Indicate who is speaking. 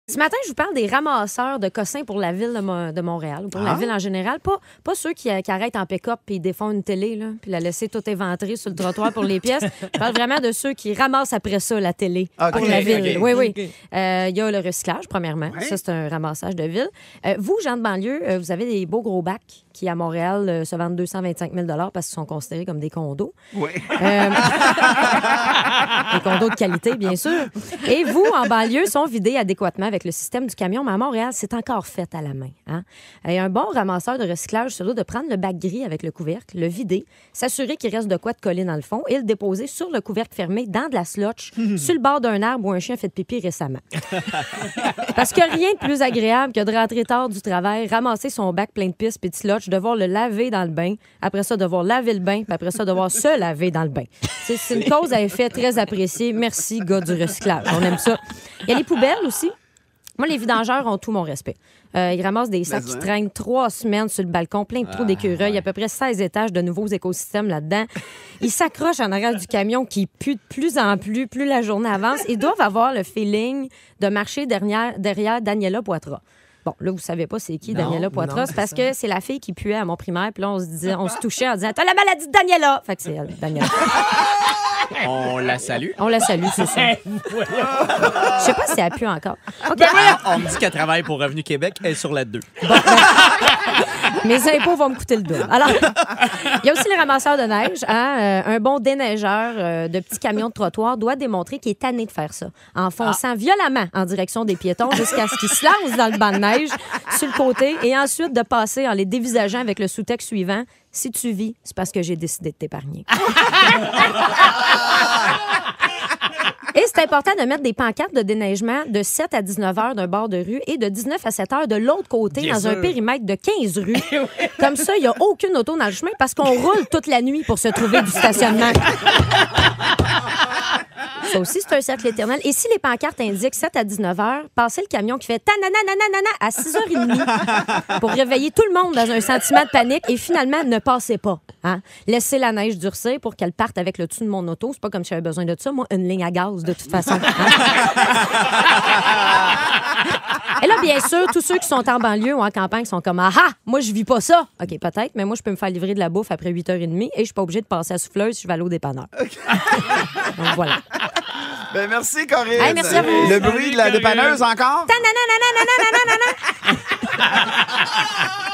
Speaker 1: Ce matin, je vous parle des ramasseurs de cossins pour la ville de Montréal, ou pour la ville en général. Pas ceux qui arrêtent en pick-up et défont une télé, là, puis la laisser tout éventrée sur le trottoir pour les pièces. Je parle vraiment de ceux qui ramassent après ça la télé pour la ville. Oui. Il y a le recyclage, premièrement. Ça, c'est un ramassage de ville. Vous, gens de banlieue, vous avez des beaux gros bacs qui, à Montréal, se vendent 225 000 parce qu'ils sont considérés comme des condos.
Speaker 2: Oui.
Speaker 1: Des condos de qualité, bien sûr. Et vous, en banlieue, sont vidés adéquatement avec le système du camion, mais à Montréal, c'est encore fait à la main. Hein? Et un bon ramasseur de recyclage se doit de prendre le bac gris avec le couvercle, le vider, s'assurer qu'il reste de quoi de coller dans le fond et le déposer sur le couvercle fermé dans de la slotch, sur le bord d'un arbre où un chien fait de pipi récemment. Parce que rien de plus agréable que de rentrer tard du travail, ramasser son bac plein de pisse puis de slotch, devoir le laver dans le bain, après ça, devoir laver le bain, puis après ça, devoir se laver dans le bain. C'est une cause à effet très appréciée. Merci, gars du recyclage. On aime ça. Il y a les poubelles aussi. Moi, les vidangeurs ont tout mon respect. Ils ramassent des sacs qui traînent 3 semaines sur le balcon, plein de trous d'écureuils. Il y a à peu près 16 étages de nouveaux écosystèmes là-dedans. Ils s'accrochent en arrière du camion qui pue de plus en plus la journée avance. Ils doivent avoir le feeling de marcher derrière Daniela Poitras. Bon, là, vous savez pas c'est qui Daniela Poitras, c'est parce que c'est la fille qui puait à mon primaire, puis là, on se touchait en disant « T'as la maladie de Daniela! » Fait que c'est elle, Daniela.
Speaker 3: On la salue.
Speaker 1: On la salue, c'est ça. Je sais pas si elle pue encore. OK.
Speaker 3: On me dit qu'elle travaille pour Revenu Québec, elle est sur la 2.
Speaker 1: Mes impôts vont me coûter le double. Alors, il y a aussi les ramasseurs de neige. Hein? Un bon déneigeur de petits camions de trottoir doit démontrer qu'il est tanné de faire ça, en fonçant violemment en direction des piétons jusqu'à ce qu'ils se lancent dans le banc de neige sur le côté et ensuite de passer en les dévisageant avec le sous-texte suivant. Si tu vis, c'est parce que j'ai décidé de t'épargner. Et c'est important de mettre des pancartes de déneigement de 7 à 19 heures d'un bord de rue et de 19 à 7 heures de l'autre côté dans un périmètre de 15 rues. Comme ça, il n'y a aucune auto dans le chemin parce qu'on roule toute la nuit pour se trouver du stationnement. Ça aussi, c'est un cercle éternel. Et si les pancartes indiquent 7 à 19 heures, passez le camion qui fait tananananana à 6h30 pour réveiller tout le monde dans un sentiment de panique et finalement, ne passez pas. Hein? Laissez la neige durcir pour qu'elle parte avec le dessus de mon auto. C'est pas comme si j'avais besoin de ça. Moi, une ligne à gaz, de toute façon. Hein? Et là, bien sûr, tous ceux qui sont en banlieue ou en campagne sont comme « Ah ah, moi, je vis pas ça! » OK, peut-être, mais moi, je peux me faire livrer de la bouffe après 8h30 et je suis pas obligée de passer à la souffleuse si je vais aller au dépanneur. Donc, voilà.
Speaker 2: Ben merci, Corinne.
Speaker 1: Hey, merci à vous.
Speaker 2: Le bruit de la dépanneuse encore?
Speaker 1: Ta-na-na-na-na-na-na-na-na-na.